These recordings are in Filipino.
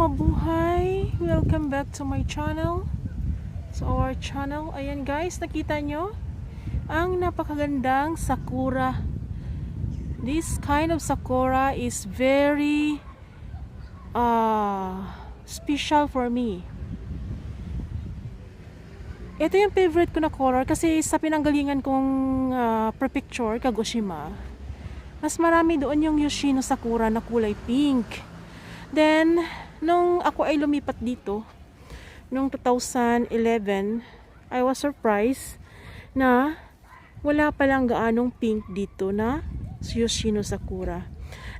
mabuhay! Welcome back to my channel. So our channel, ayan guys, nakita nyo ang napakagandang sakura. This kind of sakura is very special for me. Ito yung favorite ko na color kasi sa pinanggalingan kong prefecture, Kagoshima, mas marami doon yung Yoshino Sakura na kulay pink. Then, nung ako ay lumipat dito, nung 2011, I was surprised na wala palang gaanong pink dito na Yoshino Sakura.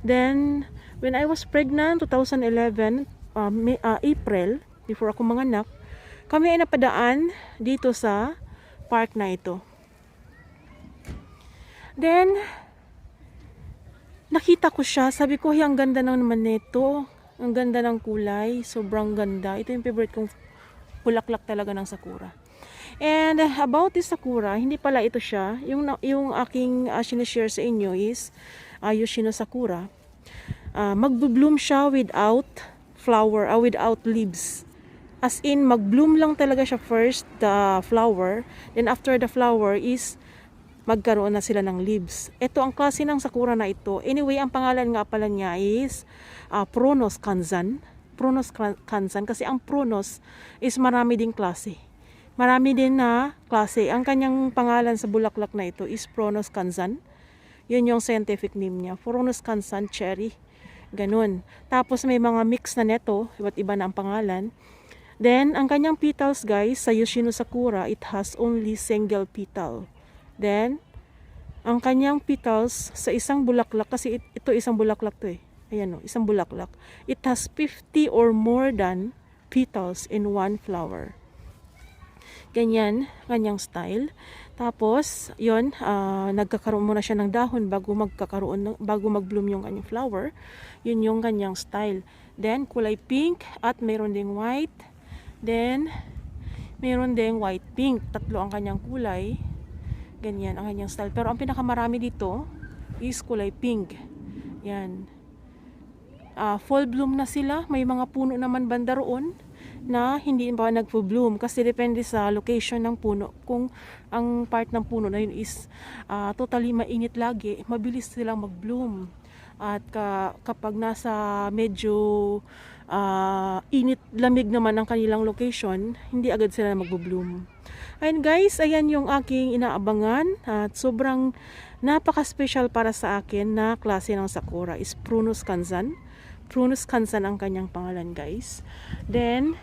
Then, when I was pregnant, 2011, April, before ako manganak, kami ay napadaan dito sa park na ito. Then, nakita ko siya, sabi ko, ang ganda naman nito. Ang ganda ng kulay, sobrang ganda. Ito yung favorite kong bulaklak talaga ng sakura. And about this sakura, hindi pala ito siya. Yung aking sinishare sa inyo is Yoshino Sakura. Magbo-bloom siya without flower, without leaves. As in, mag-bloom lang talaga siya first, the flower. Then after the flower is magkaroon na sila ng leaves. Ito ang klase ng sakura na ito. Anyway, ang pangalan nga pala niya is Prunus Kanzan. Prunus Kanzan kasi ang Prunus is marami ding klase. Marami din na klase. Ang kanyang pangalan sa bulaklak na ito is Prunus Kanzan. Yun yung scientific name niya. Prunus Kanzan cherry. Ganun. Tapos may mga mix na neto. Iba't iba na ang pangalan. Then, ang kanyang petals guys, sa Yoshino Sakura, it has only single petal. Then, ang kanyang petals sa isang bulaklak, kasi ito isang bulaklak to eh. Ayan o, isang bulaklak. It has 50 or more than petals in one flower. Ganyan, kanyang style. Tapos, yon, nagkakaroon muna siya ng dahon bago mag-bloom yung kanyang flower. Yun yung kanyang style. Then, kulay pink at mayroon ding white. Then, mayroon ding white pink. Tatlo ang kanyang kulay. Ganyan ang kanyang style. Pero ang pinakamarami dito is kulay pink. Yan. Full bloom na sila. May mga puno naman banda roon na hindi pa nagpo-bloom. Kasi depende sa location ng puno. Kung ang part ng puno na yun is totally mainit lagi, mabilis silang mag-bloom. At kapag nasa medyo init, lamig naman ang kanilang location, hindi agad sila mag-bloom. Ayun guys, ayan yung aking inaabangan at sobrang napaka-special para sa akin na klase ng sakura is Prunus Kanzan. Prunus Kanzan ang kanyang pangalan guys. Then,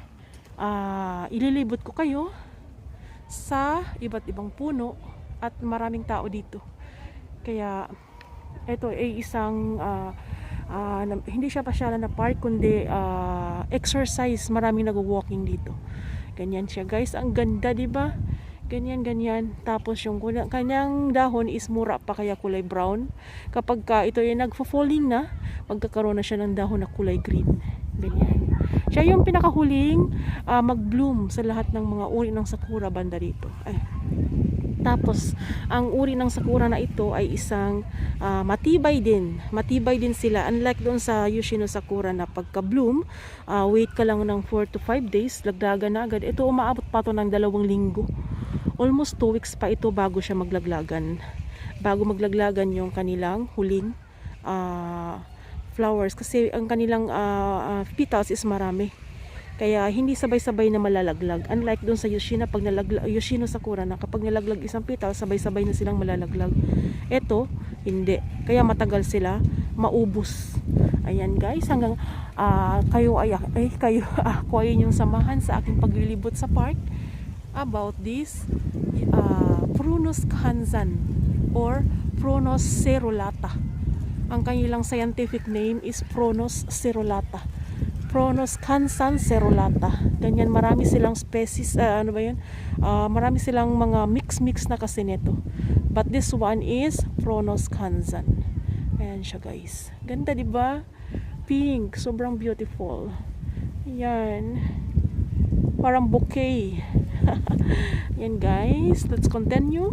ililibot ko kayo sa iba't ibang puno at maraming tao dito. Kaya, ito ay isang hindi siya pasyalan na park kundi exercise. Maraming nag-walking dito. Ganyan siya guys, ang ganda, di ba? Ganyan. Tapos yung kanyang dahon is mura pa kaya kulay brown. Kapag ito ay nagfo-falling na, magkakaroon na siya ng dahon na kulay green. Ganyan. Siya yung pinakahuling mag-bloom sa lahat ng mga uri ng sakura banda rito. Tapos, ang uri ng sakura na ito ay isang matibay din. Matibay din sila. Unlike doon sa Yoshino Sakura na pagka-bloom, wait ka lang ng 4 to 5 days, laglagan na agad. Ito umaabot pa to ng 2 linggo. Almost 2 weeks pa ito bago siya maglaglagan. Bago maglaglagan yung kanilang huling flowers. Kasi ang kanilang petals is marami. Kaya hindi sabay-sabay na malalaglag. Unlike doon sa Yoshino Sakura na kapag nalaglag isang petal, sabay-sabay na silang malalaglag. Ito, hindi. Kaya matagal sila maubos. Ayan guys, hanggang ako ay inyong samahan sa aking paglilibot sa park about this Prunus Kanzan or Prunus cerulata. Ang kanilang scientific name is Prunus cerulata. Prunus Kanzan cerulata. Ganyan, marami silang species, marami silang mga mix na kasi nito. But this one is Prunus Kanzan. Ayan siya guys. Ganda, di ba? Pink, sobrang beautiful. Yan. Parang bouquet. Yan guys, let's continue.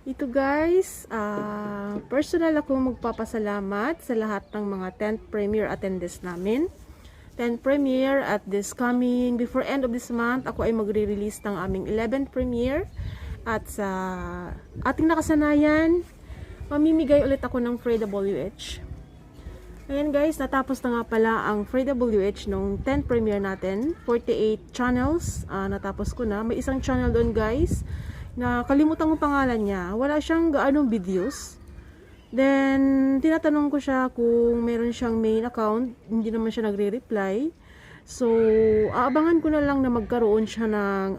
Ito guys, personal ako magpapasalamat sa lahat ng mga 10th premiere attendees namin. 10th premiere at this coming, before end of this month, ako ay magre-release ng aming 11th premiere. At sa ating nakasanayan, mamimigay ulit ako ng Free WH. Ayan guys, natapos na nga pala ang Free WH nung 10th premiere natin. 48 channels, natapos ko na. May isang channel doon guys, na kalimutan ko pangalan niya. Wala siyang gaanong videos. Then, tinatanong ko siya kung meron siyang main account. Hindi naman siya nagre-reply. So, aabangan ko na lang na magkaroon siya ng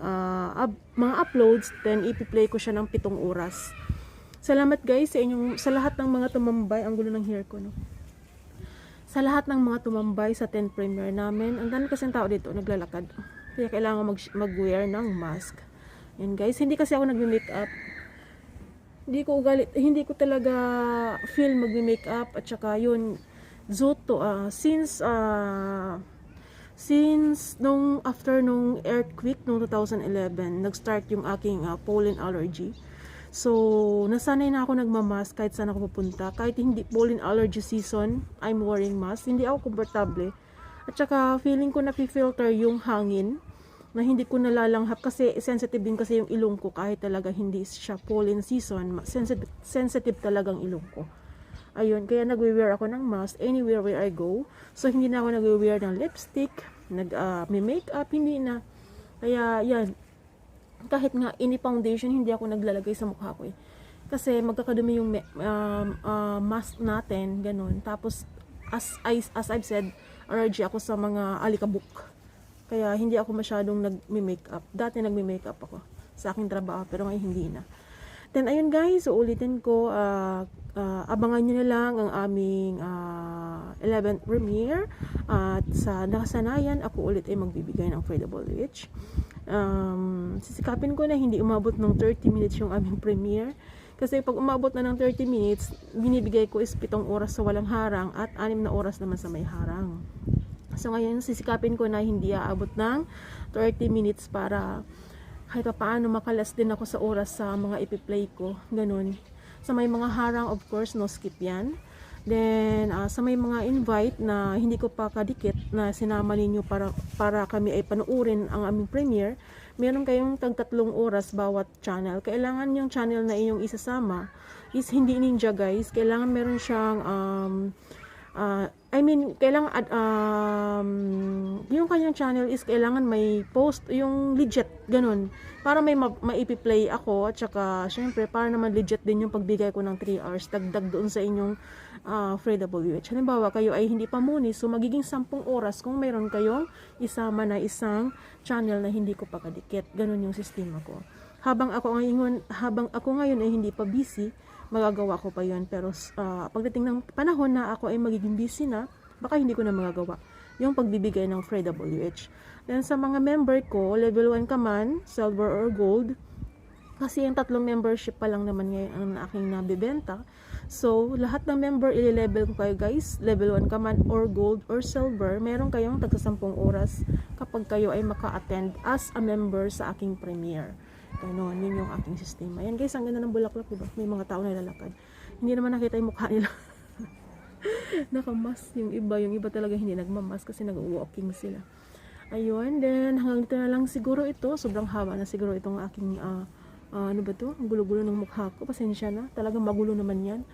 mga uploads. Then, ipi-play ko siya ng 7 oras. Salamat guys sa lahat ng mga tumambay. Ang gulo ng hair ko, no? Sa lahat ng mga tumambay sa 10th premiere namin. Ang dami kasing tao dito, naglalakad. Kaya kailangan mag-wear ng mask. Yan guys, hindi kasi ako nagme-makeup. Hindi ko talaga feel magme-makeup at saka yun, Zoto, since after nung earthquake nung 2011, nag-start yung aking pollen allergy. So, nasanay na ako nagmamask kahit saan ako pupunta. Kahit hindi pollen allergy season, I'm wearing mask. Hindi ako komportable. At saka, feeling ko na-filter yung hangin na hindi ko nalalanghap kasi sensitive din kasi yung ilong ko kahit talaga hindi siya pollen season, sensitive talagang ilong ko. Ayun, kaya nagwe-wear ako ng mask anywhere where I go. So hindi na ako nagwe-wear ng lipstick, may makeup, hindi na. Kaya yan, kahit nga ini foundation hindi ako naglalagay sa mukha ko eh. Kasi magkakadumi yung mask natin, ganun. Tapos as I've said, allergy ako sa mga alikabok. Kaya hindi ako masyadong nagme-makeup. Dati nagme-makeup ako sa aking trabaho, pero ngayon hindi na. Then ayun guys, ulitin ko, abangan nyo na lang ang aming 11th premiere. At sa nakasanayan, ako ulit ay magbibigay ng Free WH. Sisikapin ko na hindi umabot ng 30 minutes yung aming premiere. Kasi pag umabot na ng 30 minutes, binibigay ko is 7 oras sa walang harang at 6 na oras naman sa may harang. So ngayon, sisikapin ko na hindi aabot ng 30 minutes para kahit paano makalas din ako sa oras sa mga ipi-play ko. Ganun. Sa may mga harang, of course, no skip yan. Then, sa may mga invite na hindi ko pa kadikit na sinama ninyo para kami ay panuurin ang aming premiere, meron kayong tag 3 oras bawat channel. Kailangan yung channel na inyong isasama is hindi ninja guys. Kailangan meron siyang kailangan yung kanyang channel is kailangan may post yung legit, ganun. Para may maipi-play ako at saka syempre para naman legit din yung pagbigay ko ng 3 hours dagdag doon sa inyong Free WH. Halimbawa, kayo ay hindi pa muni, so magiging 10 oras kung mayroon kayong isama na isang channel na hindi ko pa kadikit. Ganun yung sistema ko. Habang ako ngayon ay hindi pa busy, magagawa ko pa yun. Pero pagdating ng panahon na ako ay magiging busy na, baka hindi ko na magagawa yung pagbibigay ng Free WH. Then sa mga member ko, level 1 ka man, silver or gold, kasi yung 3 membership pa lang naman ngayon ang aking nabibenta. So, lahat ng member, i-level ko kayo guys, level 1 ka man or gold or silver, meron kayong tagsa 10 oras kapag kayo ay maka-attend as a member sa aking premiere. Ganon, yun yung aking sistema. Yan guys, ang ganda ng bulaklak, diba? May mga tao na lalakad. Hindi naman nakita yung mukha nila. Nakamask yung iba talaga hindi nagmamask kasi nag-walking sila. Ayun, then hanggang dito na lang siguro ito. Sobrang haba na siguro itong aking, ano ba to? Ang gulo-gulo ng mukha ko. Pasensya na. Talagang magulo naman yan.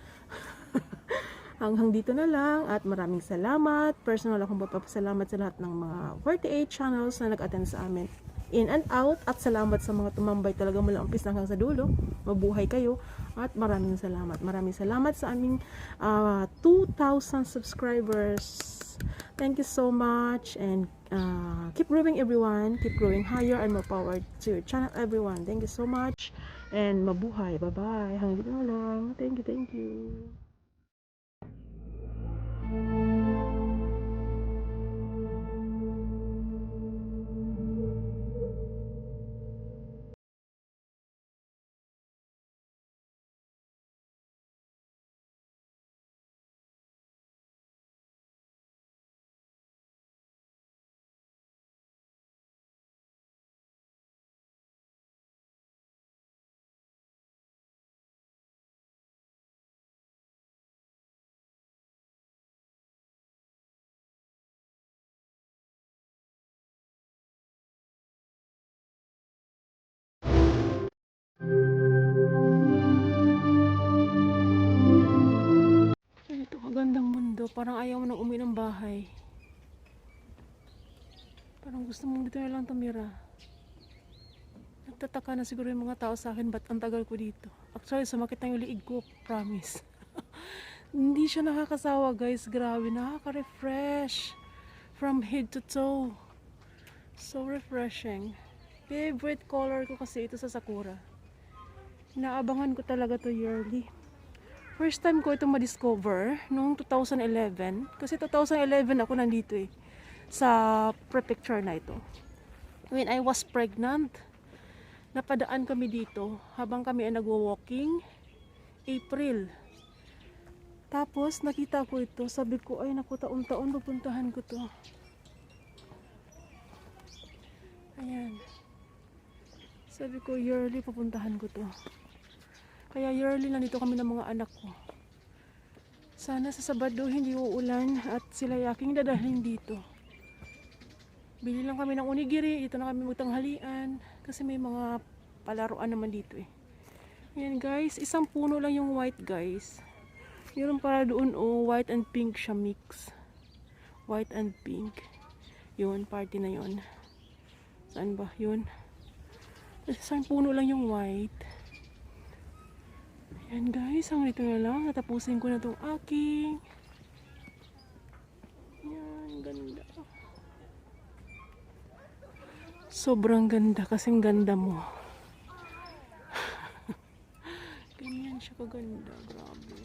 Hanggang dito na lang at maraming salamat. Personal akong papasalamat sa lahat ng mga 48 channels na nag-attend sa amin. In and out, at salamat sa mga tumambay talaga mula umpis hanggang sa dulo. Mabuhay kayo at maraming salamat. Maraming salamat sa aming 2,000 subscribers. Thank you so much and keep growing everyone. Keep growing higher and more power to your channel everyone. Thank you so much and mabuhay. Bye-bye. Hanggang dito na lang. Thank you, thank you. mundo. Parang ayaw mo nang umuwi ng bahay. Parang gusto mong dito na lang tumira. Nagtataka na siguro yung mga tao sa akin, ba't ang tagal ko dito. Actually, sumakit na yung liig ko, promise. Hindi siya nakakasawa guys, grabe, nakaka-refresh. From head to toe. So refreshing. Favorite color ko kasi ito sa Sakura. Inaabangan ko talaga to yearly. First time ko itong ma-discover noong 2011. Kasi 2011 ako nandito eh. Sa prefecture na ito. When I was pregnant, napadaan kami dito habang kami ay nagwo-walking. April. Tapos nakita ko ito. Sabi ko ay naku, taon-taon pupuntahan ko to. Ayan. Sabi ko yearly pupuntahan ko to. Kaya yearly nandito kami ng mga anak ko. Sana sa Sabado hindi uulan at sila yaking dadalhin dito. Bili lang kami ng onigiri, dito na kami magtanghalian kasi may mga palaruan naman dito eh. Ayan guys, isang puno lang yung white guys. Meron para doon oh, white and pink siya mix. White and pink. Yun, party na yun. Saan ba? Yun. Isang puno lang yung white. Ayan guys, hanggang dito na lang. Natapusin ko na itong aking. Ayan, ganda. Sobrang ganda kasing ganda mo. Ganyan siya kaganda. Grabe.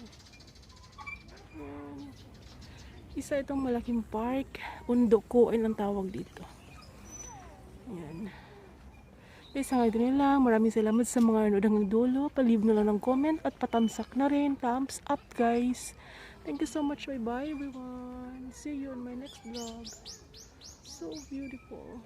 Ayan. Isa itong malaking park. Undokoin ang tawag dito. Ayan. Guys, hanggang dito na lang. Maraming salamat sa mga nanood hanggang dulo. Pa-leave na lang ng comment at patamsak na rin. Thumbs up guys. Thank you so much. Bye-bye everyone. See you on my next vlog. So beautiful.